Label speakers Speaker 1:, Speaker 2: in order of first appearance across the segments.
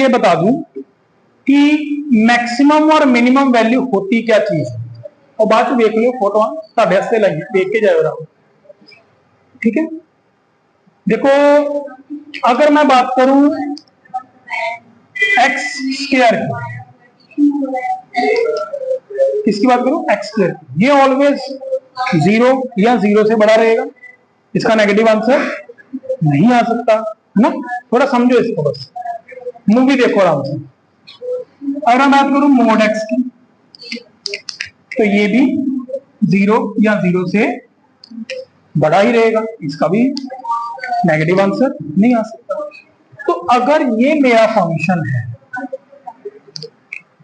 Speaker 1: ये बता दूं कि मैक्सिमम और मिनिमम वैल्यू होती क्या चीज है, और बाद में देख लियो फोटो तब ऐसे लगे देख के जाओ। ठीक है, देखो अगर मैं बात करूं एक्स स्क्वायर किसकी बात करूं, एक्स स्क्वायर, ये ऑलवेज 0 या 0 से बड़ा रहेगा, इसका नेगेटिव आंसर नहीं आ सकता ना। थोड़ा समझो इसको, बस मूवी देखो आराम से। अगर मैं बात करूं मोड एक्स की, तो ये भी 0 या 0 से बड़ा ही रहेगा, इसका भी नेगेटिव आंसर नहीं आ सकता। तो अगर ये मेरा फंक्शन है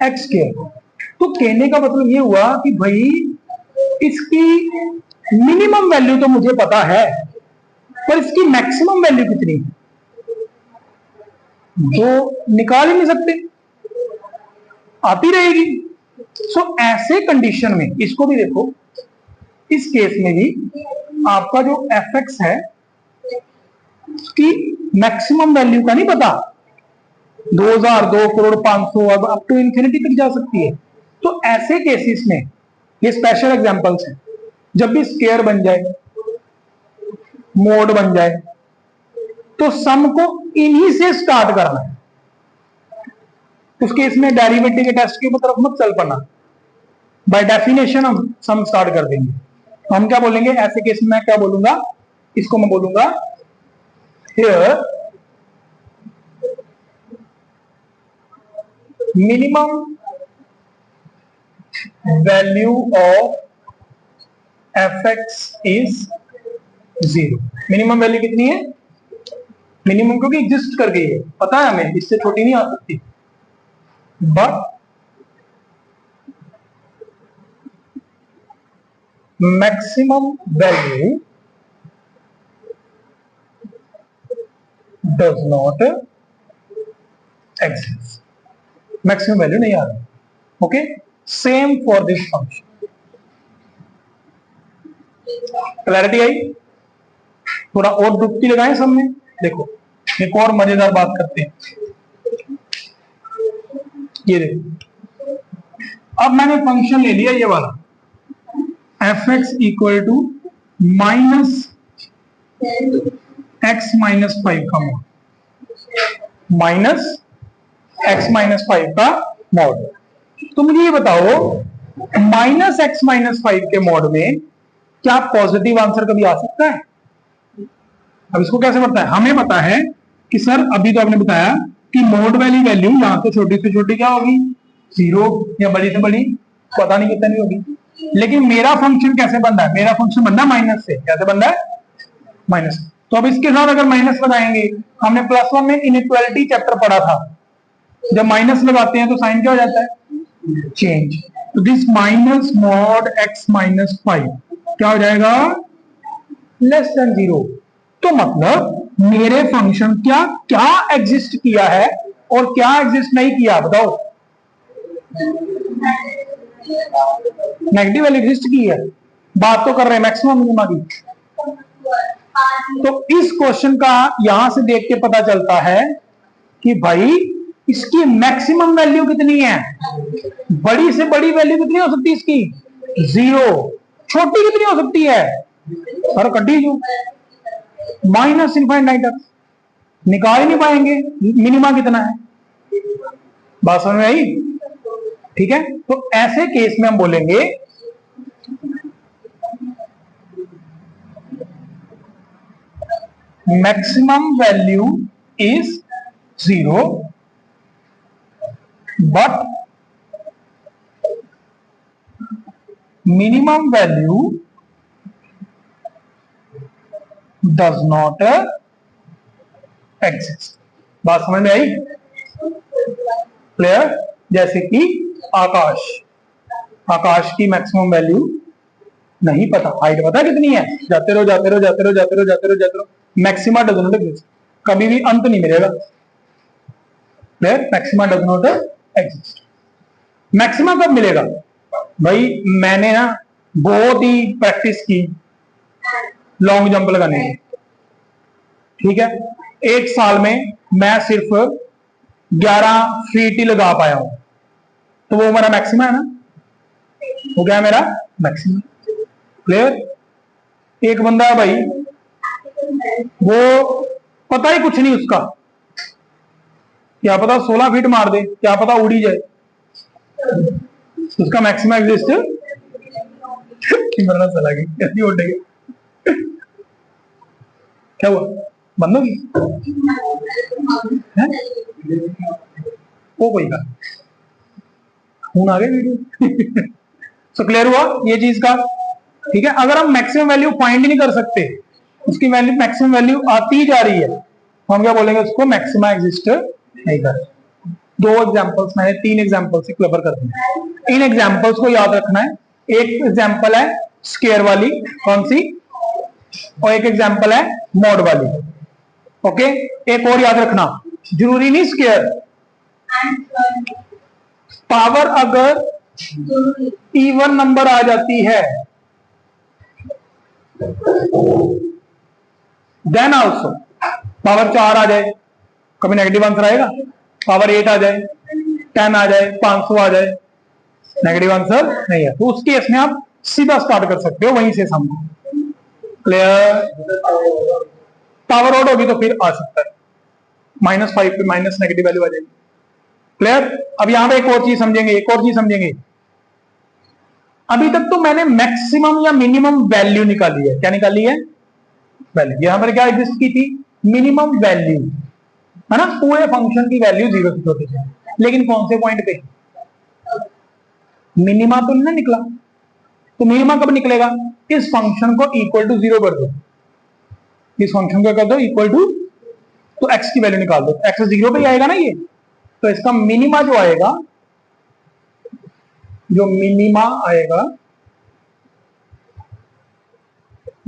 Speaker 1: एक्स स्क्वायर, तो कहने का मतलब ये हुआ कि भाई इसकी मिनिमम वैल्यू तो मुझे पता है, पर इसकी मैक्सिमम वैल्यू कितनी है तो निकाल ही नहीं सकते, आती रहेगी। सो ऐसे कंडीशन में इसको भी देखो, इस केस में भी आपका जो एफ एक्स है उसकी मैक्सिमम वैल्यू का नहीं पता, 2000, 2 करोड़ 500 अप टू इंफिनिटी तक जा सकती है। तो ऐसे केसेस में ये स्पेशल एग्जांपल्स हैं, जब भी स्क्वायर बन जाए, मोड बन जाए, तो सम को इन्हीं से स्टार्ट करना है। उस केस में डेरिवेटिव के टेस्ट के तरफ मत चल पड़ना, बाय डेफिनेशन हम सम स्टार्ट कर देंगे। तो हम क्या बोलेंगे ऐसे केस में, मैं क्या बोलूंगा, इसको मैं बोलूंगा here minimum value of F X is 0। Minimum value कितनी है, मिनिमम क्योंकि एग्जिस्ट कर गई है, पता है हमें, इससे छोटी नहीं आ सकती, but maximum value does not exist, maximum value नहीं आ रही। Okay, same for this function. Clarity आई? थोड़ा और डुबकी लगाएं सब में। देखो एक और मजेदार बात करते हैं, ये देखो, अब मैंने फंक्शन ले लिया ये वाला F X equal to minus X minus 5 का मॉड, माइनस एक्स माइनस 5 का मॉड। तो मुझे ये बताओ माइनस एक्स माइनस 5 के मॉड में क्या पॉजिटिव आंसर कभी आ सकता है? अब इसको कैसे पता है? हमें पता है कि सर अभी तो आपने बताया कि मोड वाली वैल्यू यहां से छोटी क्या होगी, 0 या बड़ी से बड़ी पता नहीं कितनी होगी। लेकिन मेरा फंक्शन कैसे बन रहा है, मेरा फंक्शन बन रहा है माइनस से। कैसे बन रहा है? माइनस। तो अब इसके साथ अगर माइनस लगाएंगे, हमने +1 में इनइक्वालिटी चैप्टर पढ़ा था, जब माइनस लगाते हैं तो साइन क्या हो जाता है, चेंज। तो this minus mod x minus 5 क्या हो जाएगा, लेस देन 0। तो मतलब मेरे फंक्शन क्या क्या एग्जिस्ट किया है और क्या एग्जिस्ट नहीं किया, बताओ। नेगेटिव वैल्यू एग्जिस्ट की है, बात तो कर रहे हैं मैक्सिमम मिनिमम की। तो इस क्वेश्चन का यहां से देख के पता चलता है कि भाई इसकी मैक्सिमम वैल्यू कितनी है, बड़ी से बड़ी वैल्यू कितनी हो सकती है इसकी, 0। छोटी कितनी हो सकती है, सर कटी जो माइनस इनफाइनाइट तक, निकाल ही नहीं पाएंगे मिनिमा कितना है। बात समझ में आई? ठीक है, तो ऐसे केस में हम बोलेंगे maximum value is 0 but minimum value does not exist. बात समझ में आई? क्लियर? जैसे कि आकाश की मैक्सिमम वैल्यू नहीं पता, हाइट पता कितनी है, जाते रहो जाते रहो जाते रहो जाते रहो जाते रहो जाते रहो, मैक्सिमा डज नॉट एग्जिस्ट, कभी भी अंत नहीं मिलेगा। Clear? Maxima does not exist. Maxima कब मिलेगा भाई, मैंने ना बहुत ही प्रैक्टिस की लॉन्ग जंप लगाने की, ठीक है, 1 साल में मैं सिर्फ 11 फीट ही लगा पाया हूं, तो वो मेरा मैक्सिमम है ना, वो क्या है मेरा मैक्सिमम। क्लियर। एक बंदा है भाई, वो पता ही कुछ नहीं उसका, क्या पता 16 फीट मार दे, क्या पता उड़ी जाए, उसका मैक्सिमम एग्जिस्ट मरना चला गई, कैसी उड़ गई, क्या हुआ, बंद होगी वो कोई का खून आ गए वीडियो सो क्लियर हुआ ये चीज का। ठीक है, अगर हम मैक्सिमम वैल्यू फाइंड ही नहीं कर सकते, उसकी वैल्यू मैक्सिमम वैल्यू आती जा रही है, तो हम क्या बोलेंगे, उसको मैक्सिमम एग्जिस्ट नहीं कर। दो एग्जांपल्स मैंने 3 एग्जांपल से क्लबर कर दिए, इन एग्जांपल्स को याद रखना है। एक एग्जांपल है स्क्वायर वाली, कौन सी, और एक एग्जांपल है मॉड वाली। ओके, एक और याद रखना, जरूरी नहीं स्क्वायर, पावर अगर इवन नंबर आ जाती है देन आल्सो, पावर 4 आ जाए, कभी नेगेटिव आंसर आएगा, पावर 8 आ जाए, 10 आ जाए, 500 आ जाए, नेगेटिव आंसर नहीं है, तो उस केस में आप सीधा स्टार्ट कर सकते हो वहीं से समझो। क्लियर। पावर ऑड होगी तो फिर आ सकता है -5 पे माइनस नेगेटिव वैल्यू आ जाएगी। क्लियर। अब यहां पे एक और चीज समझेंगे, एक और चीज समझेंगे। अभी तक तो मैंने मैक्सिमम या मिनिमम वैल्यू निकाली है, क्या निकाली है, वैल्यू। यहां पर क्या एग्जिस्ट की थी, मिनिमम वैल्यू, है ना, पूरे फंक्शन की वैल्यू 0 से छोटी से, लेकिन कौन से पॉइंट पे, मिनिमा तो नहीं निकला, तो मिनिमा कब निकलेगा, इस फंक्शन को इक्वल टू 0 कर दो, इस फंक्शन को कर दो इक्वल टू, तो एक्स की वैल्यू निकाल दो, एक्स 0 पे ही आएगा ना ये, तो इसका मिनिमा जो आएगा, जो मिनिमा आएगा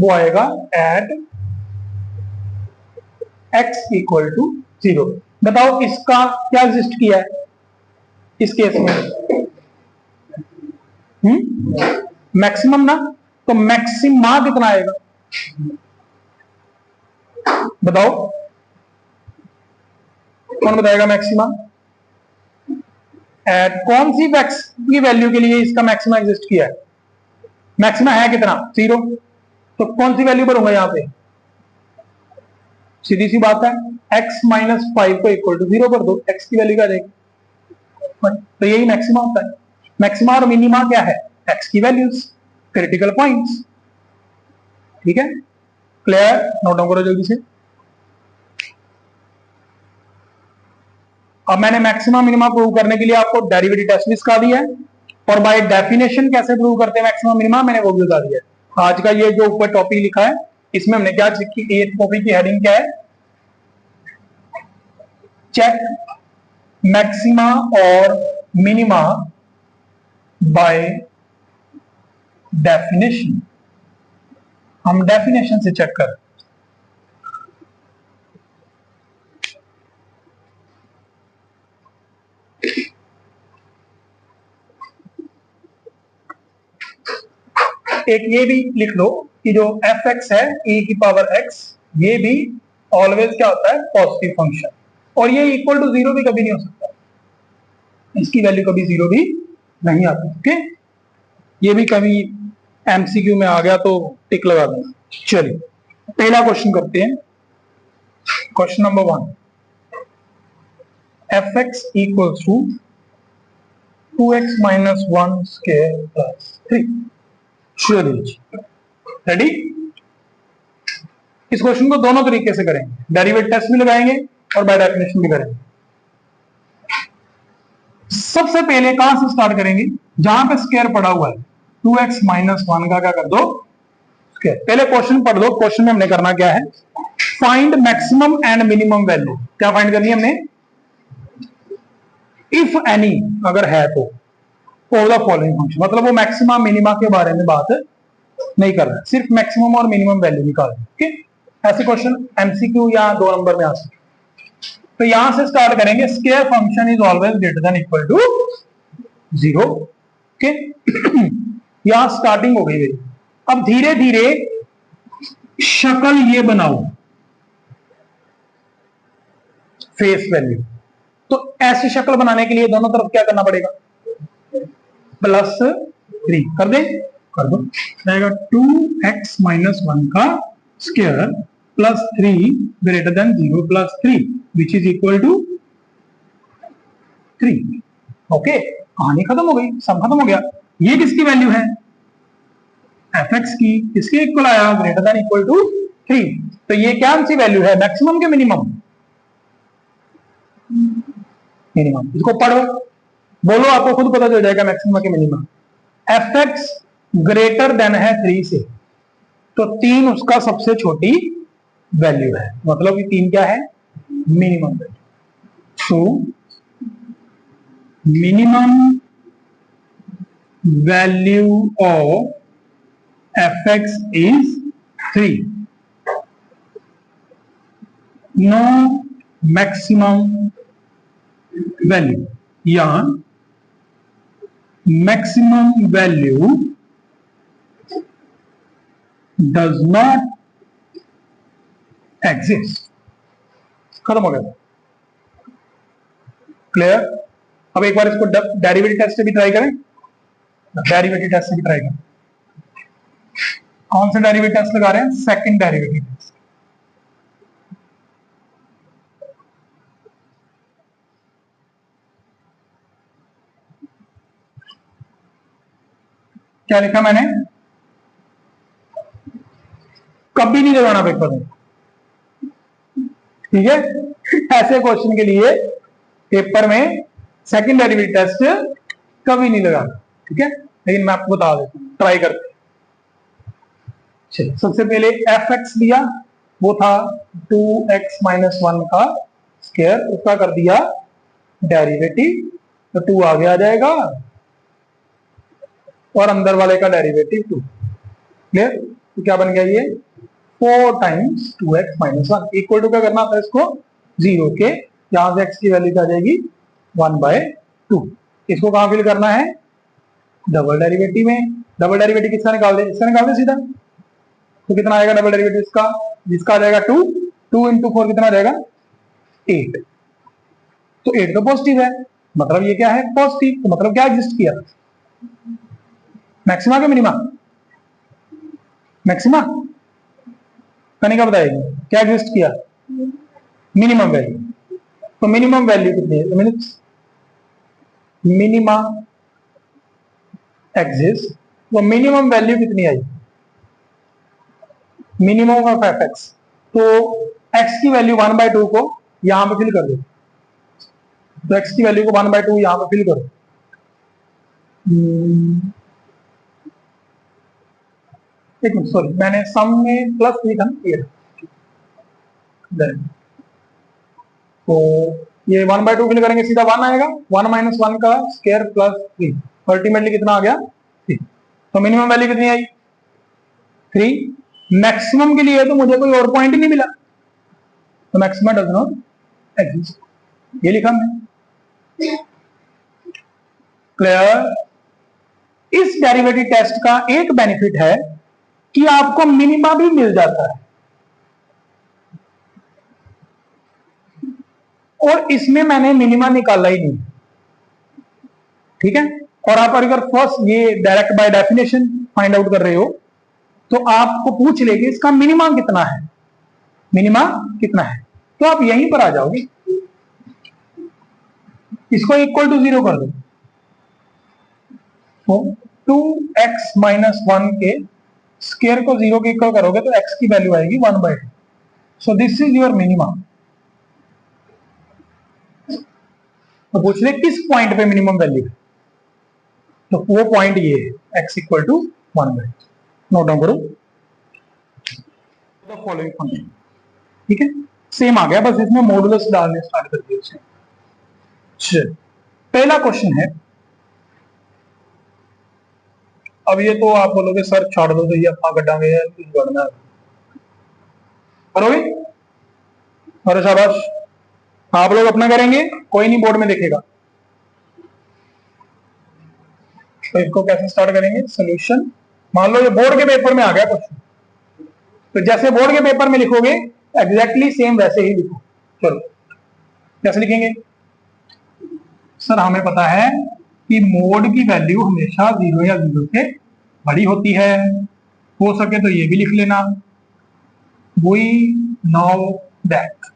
Speaker 1: वो आएगा एट एक्स इक्वल टू 0। बताओ इसका क्या एग्जिस्ट किया है इस केस में, मैक्सिमम ना, तो मैक्सिमा कितना आएगा बताओ, कौन बताएगा मैक्सिमा, एट कौन सी एक्स की वैल्यू के लिए इसका मैक्सिमा एग्जिस्ट किया है, मैक्सिमा है कितना 0, तो कौन सी वैल्यू भरूंगा यहां पे, सीधी सी बात है, x -5 को इक्वल टू 0 कर दो, x की वैल्यू क्या जाएगी, तो यही मैक्सिमा होता है। मैक्सिमा और मिनिमा क्या है, x की वैल्यूज, क्रिटिकल पॉइंट्स। ठीक है, क्लियर, नोट डाउन करो जल्दी से। अब मैंने मैक्सिमा मिनिमा प्रूव करने के लिए आपको डेरिवेटिव टेस्ट भी सिखा दिया है, और बाय डेफिनेशन कैसे प्रूव करते हैं मैक्सिमा मिनिमा मैंने वो भी बता दिया है। आज का ये जो ऊपर टॉपिक लिखा है, इसमें हमने क्या चेक की, ये टॉपिक की हेडिंग क्या है, चेक मैक्सिमा और मिनिमा बाय डेफिनेशन, हम डेफिनेशन से चेक कर, एक ये भी लिख लो कि जो एफ एक्स है e की पावर x, ये भी ऑलवेज क्या होता है, पॉजिटिव फंक्शन, और ये इक्वल टू 0 भी कभी नहीं हो सकता, इसकी वैल्यू कभी 0 भी नहीं आती। ओके, ये भी कभी एमसीक्यू में आ गया तो टिक लगा देना। चलिए पहला क्वेश्चन करते हैं, question number 1, F X equals to 2x - 1 square plus 3। चलिए रेडी, इस क्वेश्चन को दोनों तरीके से करेंगे, डेरिवेटिव टेस्ट भी लगाएंगे और बाय डेफिनेशन भी करेंगे। सबसे पहले कहां से स्टार्ट करेंगे, जहां पे स्क्वायर पड़ा हुआ है, 2x - 1 का क्या कर दो स्क्वायर। पहले क्वेश्चन पढ़ दो, क्वेश्चन में हमने करना क्या है, find maximum and minimum value, क्या फाइंड करनी है हमने, इफ एनी, अगर है तो, ऑफ द फॉलोइंग फंक्शन, मतलब वो मैक्सिमा मिनिमा के बारे में बात नहीं कर रहा है, सिर्फ मैक्सिमम और मिनिमम वैल्यू निकाल रहे हैं। ओके, ऐसे क्वेश्चन एमसीक्यू या 2 नंबर में आ सकते, तो यहां से स्टार्ट करेंगे, square function is always greater than equal to 0। Okay, यहां स्टार्टिंग हो गई मेरी। अब धीरे धीरे शक्ल ये बनाओ, फेस वैल्यू, तो ऐसी शक्ल बनाने के लिए दोनों तरफ क्या करना पड़ेगा, +3 कर दे, कर दो, रहेगा 2x-1 का square +3 greater than 0 +3 which is equal to 3। Okay, कहानी खत्म हो गई, सम खत्म हो गया। ये किसकी वैल्यू है, fx की, किसके इक्वल आया, ग्रेटर देन इक्वल टू 3। तो ये क्या सी वैल्यू है, मैक्सिमम के मिनिमम, मिनिमम। इसको पढ़ो, बोलो, आपको खुद पता चल जाएगा मैक्सिमम के मिनिमम। fx ग्रेटर देन है 3 से, तो 3 उसका सबसे छोटी वैल्यू है, मतलब ये 3 क्या है, मिनिमम वैल्यू। तो minimum value of fx is 3, no maximum value, या maximum value does not exist. खत्म हो गया, क्लियर। अब एक बार इसको डेरिवेटिव टेस्ट से भी ट्राई करें, डेरिवेटिव टेस्ट से भी ट्राई करें। कौन सा डेरिवेटिव टेस्ट लगा रहे हैं, सेकंड डेरिवेटिव टेस्ट। क्या लिखा मैंने, कभी नहीं लगाना पेपर में, ठीक है। ऐसे क्वेश्चन के लिए पेपर में सेकंड डेरिवेटिव टेस्ट कभी नहीं लगाना, ठीक है। लेकिन मैं आपको बता देता हूं, ट्राई करते। चलिए, सबसे पहले fx दिया, वो था 2x-1 का स्क्वायर, उसका कर दिया डेरिवेटिव, तो 2 आगे आ जाएगा और अंदर वाले का डेरिवेटिव 2, क्लियर। तो क्या बन गया ये, 4 टाइम्स 2x-1 इक्वल टू क्या करना था इसको, 0 के, यहां से x की वैल्यू क्या आ जाएगी 1/2। इसको कहां फिल करना है, डबल डेरिवेटिव में। डबल डेरिवेटिव किसका निकाल दे, इसका निकाल दे सीधा, तो कितना आएगा डबल डेरिवेटिव इसका, जिसका आ जाएगा 2 इंटू 4 कितना आ जाएगा 8। तो 8 तो पॉजिटिव है, मतलब ये क्या है, पॉजिटिव। तो मतलब क्या एग्जिस्ट किया, मैक्सिमा के मिनिमा, मैक्सिमा कनिका बताएगी क्या एग्जिस्ट किया, मिनिमम वैल्यू। तो मिनिमम वैल्यू कितनी है, मिनिमा एग्जिस्ट, तो मिनिमम वैल्यू कितनी आई, मिनिमम ऑफ fx। तो x की वैल्यू 1/2 को यहां पे फिल कर दो, तो x की वैल्यू को 1/2 यहां पे फिल करो। एक मिनट, सॉरी, मैंने सम में प्लस लिखा ना, तो ये 1/2 फिल करेंगे, सीधा 1 आएगा, 1 - 1 का स्क्वायर +3, अल्टीमेटली कितना आ गया 3। तो मिनिमम वैल्यू कितनी आई 3। मैक्सिमम के लिए तो मुझे कोई और पॉइंट ही नहीं मिला, तो मैक्सिमम डज नॉट एग्जिस्ट, ये लिखा मैं, क्लियर। इस डेरिवेटिव टेस्ट का एक बेनिफिट है कि आपको मिनिमा भी मिल जाता है, और इसमें मैंने मिनिमा निकाला ही नहीं, ठीक है। और आप अगर फर्स्ट ये direct by definition find out कर रहे हो, तो आपको पूछ लेगी इसका मिनिमा कितना है, मिनिमा कितना है, तो आप यहीं पर आ जाओगे, इसको इक्वल टू 0 कर दो, तो 2x-1 के स्क्वायर को 0 के इक्वल करोगे तो x की वैल्यू आएगी 1/2। So this is your minima. तो पूछ ले किस पॉइंट पे मिनिमम वैल्यू है, तो वो पॉइंट ये है x equal to 1/2। Note down करो, फॉलोइंग फंक्शन, ठीक है, सेम आ गया, बस इसमें मॉडुलस डालने स्टार्ट कर दिए उसे। चल, पहला क्वेश्चन है, अब ये तो आप बोलोगे सर छोड़ दो, तो ये अपना गड्ढा में बढ़ना करोगे, अरे शाबाश, आप लोग अपना करेंगे, कोई नहीं बोर्ड में देखेगा। तो इसको कैसे स्टार्ट करेंगे, सॉल्यूशन। मान लो ये बोर्ड के पेपर में आ गया क्वेश्चन, तो जैसे बोर्ड के पेपर में लिखोगे एग्जैक्टली सेम वैसे ही लिखो। चलो कैसे लिखेंगे, सर हमें पता है कि मोड की वैल्यू हमेशा 0 या 0 से बड़ी होती है, हो सके तो ये भी लिख लेना, वी नो दैट।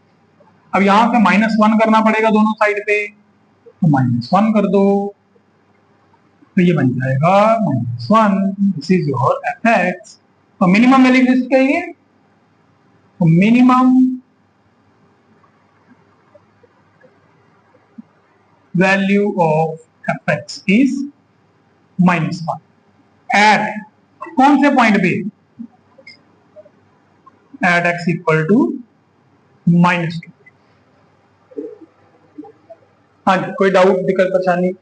Speaker 1: अब यहां पे -1 करना पड़ेगा दोनों साइड पे, तो -1 कर दो, तो ये बन जाएगा -1, this is your F X. तो मिनिमम वैल्यू एग्जिस्ट करेंगे, तो minimum value of F X is -1 at कौन से पॉइंट पे, एट एक्स इक्वल टू -2। हाँ जी, कोई डाउट दिक्कत परेशानी?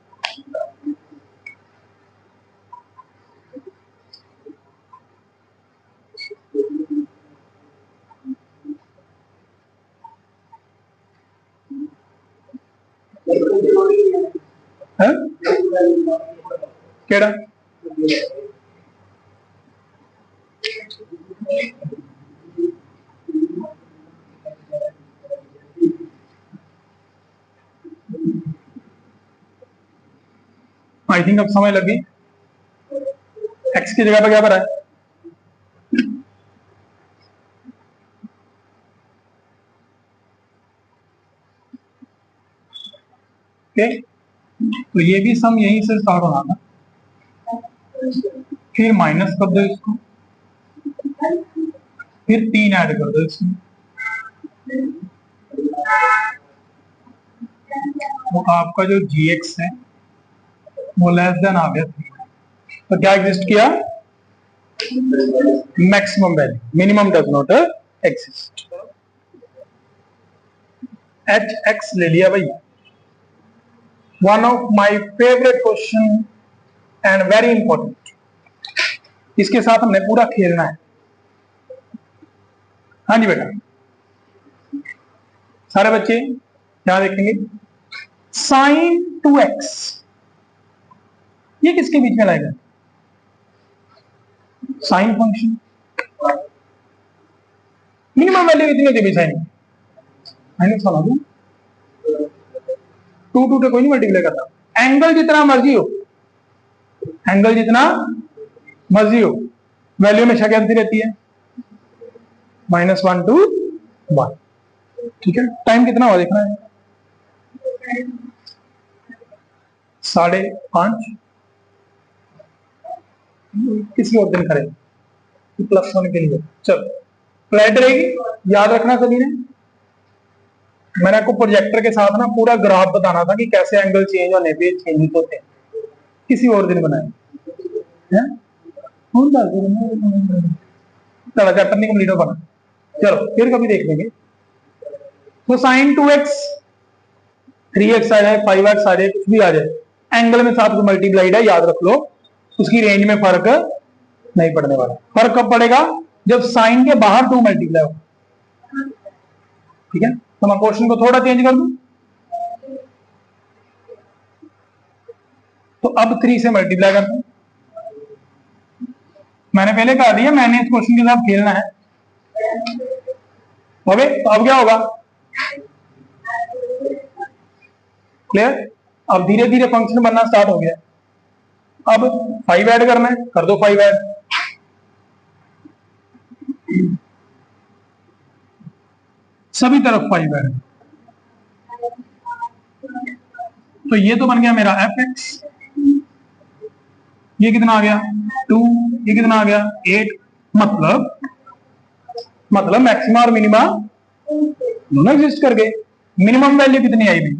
Speaker 1: केड़ा आई थिंक अब समझ लगी। एक्स की जगह पे क्या भरा है? ओके, तो ये भी सम यहीं से स्टार्ट होना था, फिर माइनस कर दो इसको, फिर 3 ऐड कर दो इसमें, तो आपका जो gx है वो लेस देन आ गया 3। तो क्या एग्जिस्ट किया? Maximum value, minimum does not exist. H x ले लिया भाई, one of my favourite question and very important. इसके साथ हमने पूरा खेलना है। हाँ जी बेटा, सारे बच्चे क्या देखेंगे? sin 2x, ये किसके बीच में लाएगा? Sine function. मिनिमम वैल्यू कितनी होती है साइन? माइनस 1 होगी, 2 से कोई नहीं मल्टीप्लाई करता। एंगल जितना मर्जी हो, एंगल जितना मर्जी हो, वैल्यू हमेशा कैसी रहती है? -1 to 1। ठीक है, टाइम कितना हुआ देखना है? 5:30। किसी और दिन करें +1 के लिए। चलो फ्लैट रहेगी, याद रखना सभी ने। मैंने आपको प्रोजेक्टर के साथ ना पूरा ग्राफ बताना था कि कैसे एंगल चेंज होने पे चेंजेस होते हैं। किसी और दिन बनाए, चलो चैप्टर नहीं कंप्लीट हो पाना, चलो फिर कभी देख लेंगे। तो sin 2x 3x आ जाए, 5x आ जाए, कुछ भी आ जाए, एंगल में साथ मल्टीप्लाइड है, याद रख लो, उसकी रेंज में फर्क नहीं पड़ने वाला। फर्क कब पड़ेगा? जब साइन के बाहर 2 मल्टीप्लाई हो। ठीक है, तो मैं क्वेश्चन को थोड़ा चेंज कर दूं, तो अब 3 से मल्टीप्लाई करता हूं। मैंने पहले कहा दिया, मैंने इस क्वेश्चन के साथ खेलना है। ओके, तो अब क्या होगा? क्लियर? अब धीरे धीरे फंक्शन बनना स्टार्ट हो गया। अब 5 ऐड करना है, कर दो 5 ऐड। सभी तरफ 5 ऐड, तो ये तो बन गया मेरा एफ एक्स। ये कितना आ गया? 2। ये कितना आ गया? 8। मतलब मैक्सिमा और मिनिमा दोनों एग्जिस्ट कर गए। मिनिमम वैल्यू कितनी आई भी?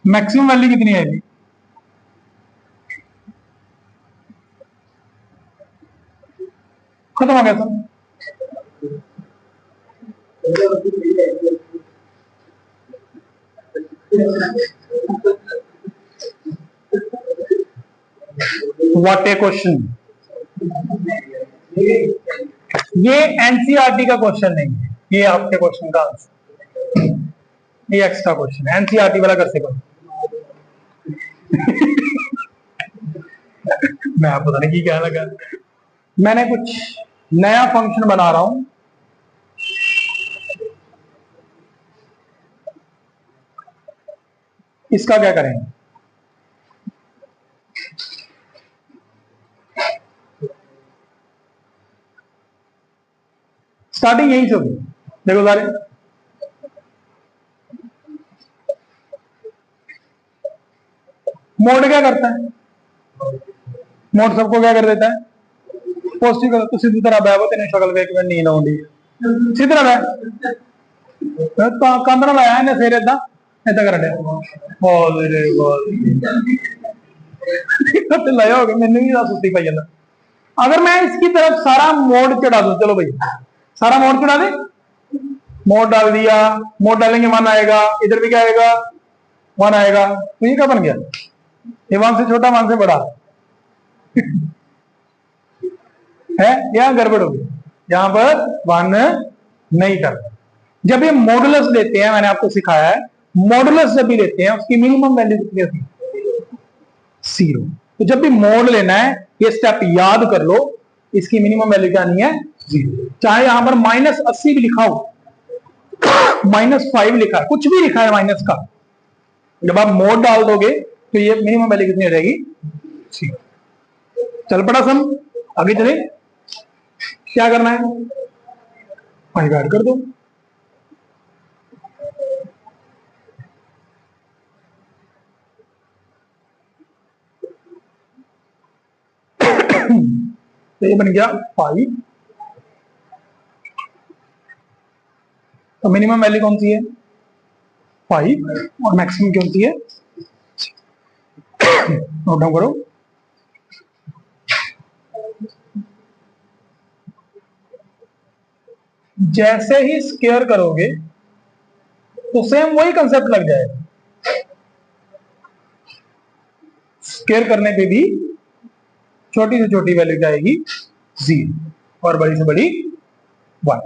Speaker 1: मैक्सिमम वैल्यू कितनी आई भी? खत्म हो गया था। What A question. ये एनसीईआरटी का क्वेश्चन नहीं है, ये आपके क्वेश्चन का आंसर, ये एक्स्ट्रा क्वेश्चन है, एनसीईआरटी वाला कर सको। मैं आपको पता नहीं की क्या लगा, मैंने कुछ नया फंक्शन बना रहा हूं इसका क्या करेंगे? स्टार्टिंग यहीं से होगी। देखो सारे, मोड क्या करता है? मोड सबको क्या कर देता है? पॉजिटिव कर। तो सीधी तरह बह तेने शक्ल वेख में नींद आउंदी, सीधी तरह बह तो कंध ना लाया ने फिर इदा इदा कर दे बोल रे बोल लाया होगा। मैंने भी सुस्ती पाई जाता। अगर मैं इसकी तरफ सारा मोड चढ़ा दूं, चलो भाई सारा मोड चढ़ा दे, मोड डाल दिया, मोड डालेंगे 1 आएगा, इधर भी क्या आएगा? 1 आएगा। तो ये क्या बन गया? ये 1 से छोटा 1 से बड़ा है, या गड़बड़ होगी? यहां पर 1 नहीं कर। जब ये मॉडुलस लेते हैं, मैंने आपको सिखाया है, मॉडुलस जब भी लेते हैं उसकी मिनिमम वैल्यू कितनी होती है? 0। तो जब भी मोड लेना है, ये स्टेप याद कर लो, इसकी मिनिमम वैल्यू क्या नहीं है? 0। चाहे यहां पर -80 भी लिखा हो, -5 लिखा है, कुछ भी लिखा है माइनस का, जब आप मोड डाल दोगे तो ये मिनिमम वैल्यू कितनी हो जाएगी? 0। चल पड़ा सम, आगे चले। क्या करना है? 5 ऐड कर दो। तो ये बन गया 5। तो मिनिमम वैल्यू कौन सी है? 5। और मैक्सिमम कौन सी है? नोट डाउन करो। जैसे ही स्क्वायर करोगे तो सेम वही कंसेप्ट लग जाएगा। स्क्वायर करने पे भी छोटी से छोटी वैल्यू क्या आएगी? 0 और बड़ी से बड़ी 1।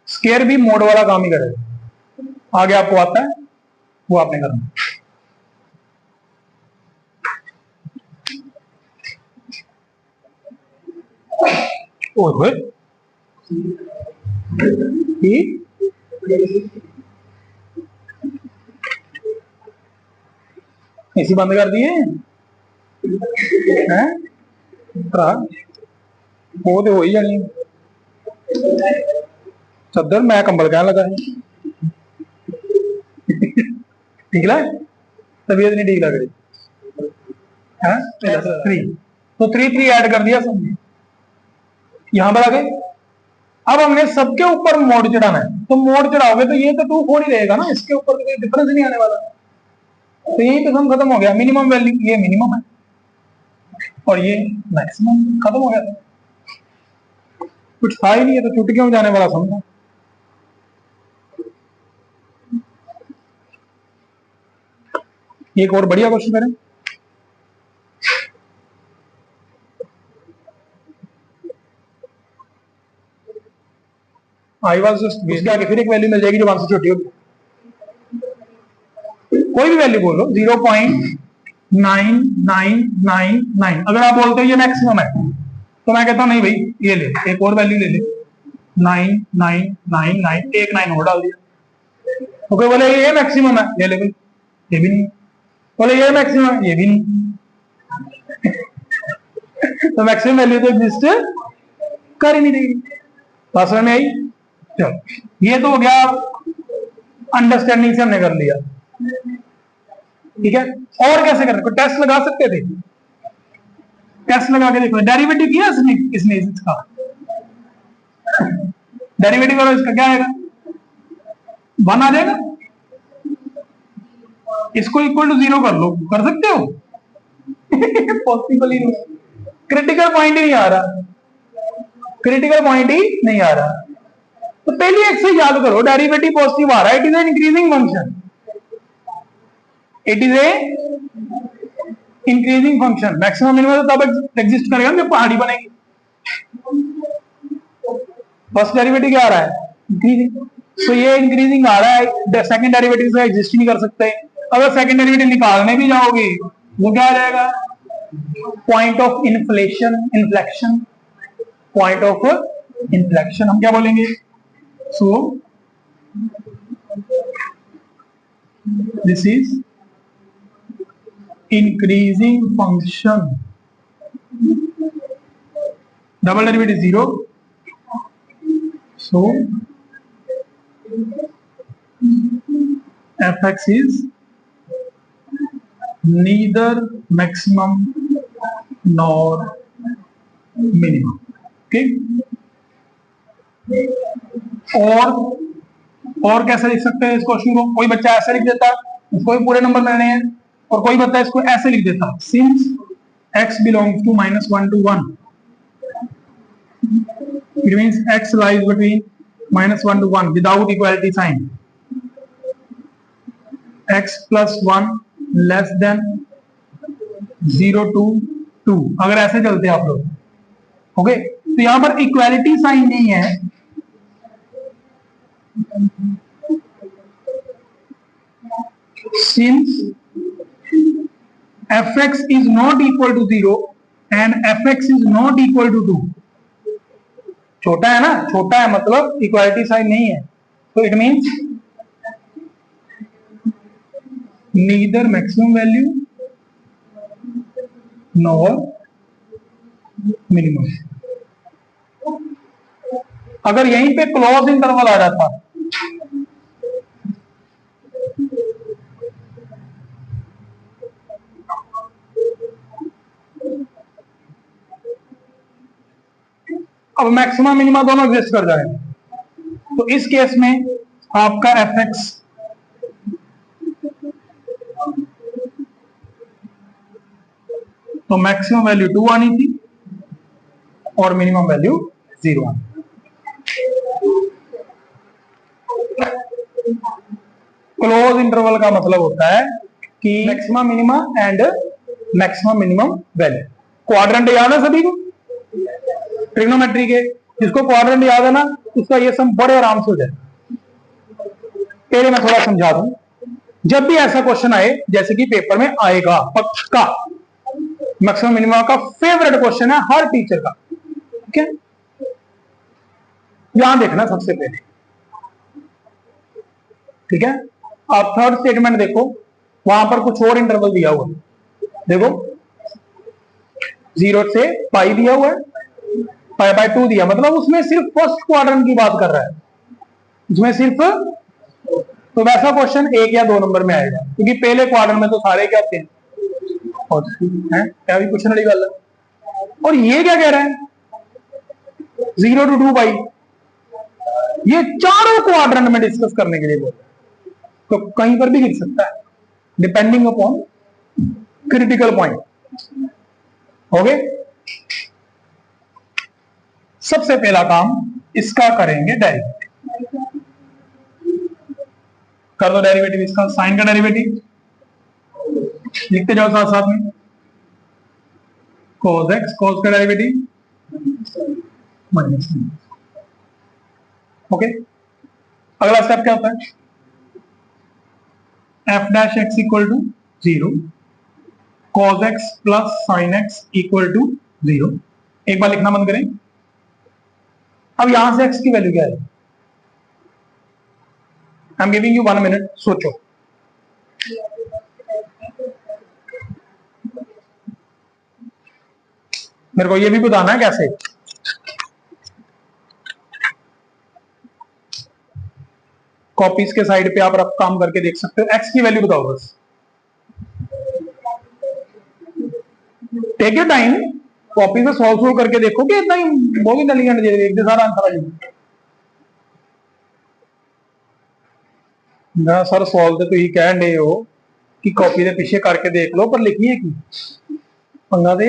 Speaker 1: स्क्वायर भी मोड वाला काम ही करेगा। आगे आपको आता है, वो आपने करना। ओए एसी बंद कर दिए हैं? वो तो हो ही जानी। चद्दर मैं कंबल कहने लगा ठीक है, तबीयत नहीं ठीक लग रही है। 3 तो 3 ऐड कर दिया सब, यहां पर आ गए। अब हमने सबके ऊपर मोड चढ़ाना है, तो मोड चढ़ाओगे तो ये तो 2 4 ही रहेगा ना, इसके ऊपर तो कोई डिफरेंस नहीं आने वाला। तो यही तो सम खत्म हो गया। मिनिमम वैल्यू ये मिनिमम है और ये मैक्सिमम, खत्म हो गया। कुछ था ही नहीं है तो चुटकियों में जाने वाला समझो। एक और बढ़िया क्वेश्चन करें। आई वाज जस्ट इसके आगे फिर एक वैल्यू मिल जाएगी जो 1 से छोटी होगी। कोई भी वैल्यू बोलो, 0.9999। अगर आप बोलते हो ये मैक्सिमम है तो मैं कहता हूं नहीं भाई ये ले, एक और वैल्यू ले ले, 9999, एक 9 और डाल दिया। तो कोई बोले ये मैक्सिमम है, ये ले भाई, ये भी नहीं। बोले ये मैक्सिमम है, ये भी नहीं। तो मैक्सिमम वैल्यू तो एग्जिस्ट कर ही नहीं रही। बात समझ में आई? चलो, ये तो हो गया, अंडरस्टैंडिंग से हमने कर लिया। ठीक है, और कैसे करना? कोई टेस्ट लगा सकते थे? टेस्ट लगा के देखो, डेरिवेटिव किया इसने इसका डेरिवेटिव करो, इसका क्या आएगा? 1 आ जाएगा। इसको इक्वल टू 0 कर लो, कर सकते हो? पॉसिबल ही नहीं। क्रिटिकल पॉइंट ही नहीं आ रहा, क्रिटिकल पॉइंट ही नहीं आ रहा। तो पहली एक से याद करो, डेरिवेटिव पॉजिटिव आ रहा है, it is an increasing function, it is a increasing function. Maximum minimum तब एग्जिस्ट करेगा जब पहाड़ी बनेगी। फर्स्ट डेरिवेटिव क्या आ रहा है? इंक्रीजिंग। तो ये इंक्रीजिंग आ रहा है, सेकंड डेरिवेटिव से एग्जिस्ट ही नहीं कर सकते। अगर सेकंड डेरिवेटिव निकालने भी जाओगे वो क्या आ जाएगा? Point of inflation, inflection, point of inflection हम क्या बोलेंगे? So this is increasing function, double derivative 0, so fx is neither maximum nor minimum. Okay, और कैसे लिख सकते हैं इस क्वेश्चन को? कोई बच्चा ऐसे लिख देता, उसको भी पूरे नंबर मिलने हैं, और कोई बच्चा इसको ऐसे लिख देता, since x belongs to -1 to 1, it means x lies between -1 to 1 without equality sign, x plus 1 less than 0 to 2, अगर ऐसे चलते आप लोग, ओके, तो यहां पर इक्वालिटी साइन नहीं है, since fx is not equal to 0 and fx is not equal to 2, छोटा है ना, छोटा है मतलब इक्वालिटी साइन नहीं है, तो it means neither maximum value nor minimum. अगर यहीं पे क्लोज इंटरवल आ जाता, अब मैक्सिमम मिनिमम दोनों एग्जिस्ट कर जाएंगे, तो इस केस में आपका fx तो मैक्सिमम वैल्यू 2 आनी थी और मिनिमम वैल्यू 0 आनी। क्लोज इंटरवल का मतलब होता है कि maximum minimum and maximum minimum value. Quadrant याद है सभी को ट्रिग्नोमेट्री के? जिसको क्वाड्रेंट याद है ना, उसका ये सम बड़े आराम से हो जाए। पहले मैं थोड़ा समझा दूं, जब भी ऐसा क्वेश्चन आए, जैसे कि पेपर में आएगा पक्का, मैक्सिमम मिनिमम का फेवरेट क्वेश्चन है हर टीचर का, ठीक है? यहां देखना सबसे पहले, ठीक है? आप थर्ड स्टेटमेंट देखो, वहां पर कुछ और इंटरवल दिया हुआ है, देखो 0 से पाई दिया हुआ है, पाई बाय 2 दिया, मतलब उसमें सिर्फ फर्स्ट क्वाड्रेंट की बात कर रहा है, उसमें सिर्फ, तो वैसा क्वेश्चन 1 या 2 नंबर में आएगा, क्योंकि पहले क्वाड्रेंट में तो सारे क्या आते हैं, क्या भी पूछने वाली गल है। और ये क्या कह रहा है 0 to 2 पाई, ये चारों क्वाड्रेंट में डिस्कस करने के लिए बोल, तो कहीं पर भी लिख सकता है depending upon critical point. Okay, सबसे पहला काम इसका करेंगे डेरिवेटिव, कर दो डेरिवेटिव इसका, साइन का डेरिवेटिव लिखते जाओ साथ साथ में, cos x, cos का डेरिवेटिव माइनस। ओके, अगला स्टेप क्या होता है, f dash x equal to 0, cos x plus sin x equal to 0। एक बार लिखना बंद करें, अब यहां से x की वैल्यू क्या है, I am giving you 1 minute, सोचो। मेरे को ये भी बताना है कैसे, कॉपीज के साइड पे आप रफ काम करके देख सकते हो। x की वैल्यू बताओ बस, टेक योर टाइम, कॉपी में सॉल्व करके देखो कि इतना ही बहुत इंटेलिजेंट है, एक सारा आंसर आ जाएगा। ना सर सॉल्व तो तुम कह रहे हो कि कॉपी के पीछे करके देख लो, पर लिखी है की पंगा दे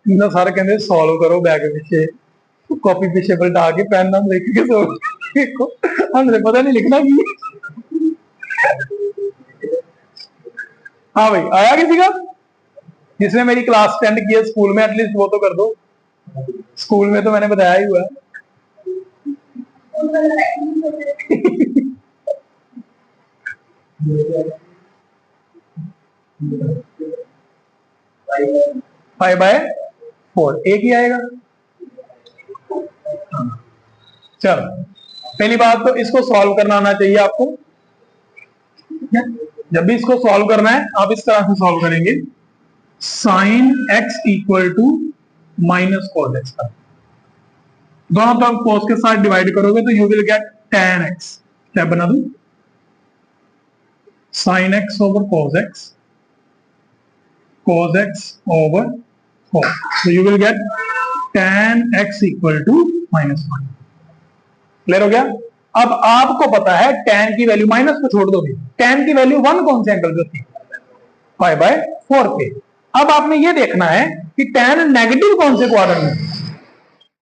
Speaker 1: ना सारे कहते सॉल्व करो बैग पीछे, कॉपी पीछे पलटा के पेन नाम लिख के सो देखो, हमने पता नहीं लिखना की। हाँ भाई, आया किसी का जिसने मेरी क्लास अटेंड की है स्कूल में, एटलीस्ट वो तो कर दो, स्कूल में तो मैंने बताया ही हुआ है। फाइव बाय 4 एक ही आएगा, चलो पहली बात तो इसको सॉल्व करना आना चाहिए आपको। जब भी इसको सॉल्व करना है आप इस तरह से सॉल्व करेंगे, sine X equal to minus cos X का दोनों तरफ कॉस के साथ डिवाइड करोगे तो you will get tan X. क्या बना दूं, sine X over cos x over cos, so you will get tan x equal to -1। Clear हो गया। अब आपको पता है tan की वैल्यू, माइनस को छोड़ दोगे, tan की वैल्यू 1 कौन से एंगल पे होती है, 5/4 पे। अब आपने ये देखना है कि tan नेगेटिव कौन से क्वाड्रेंट में,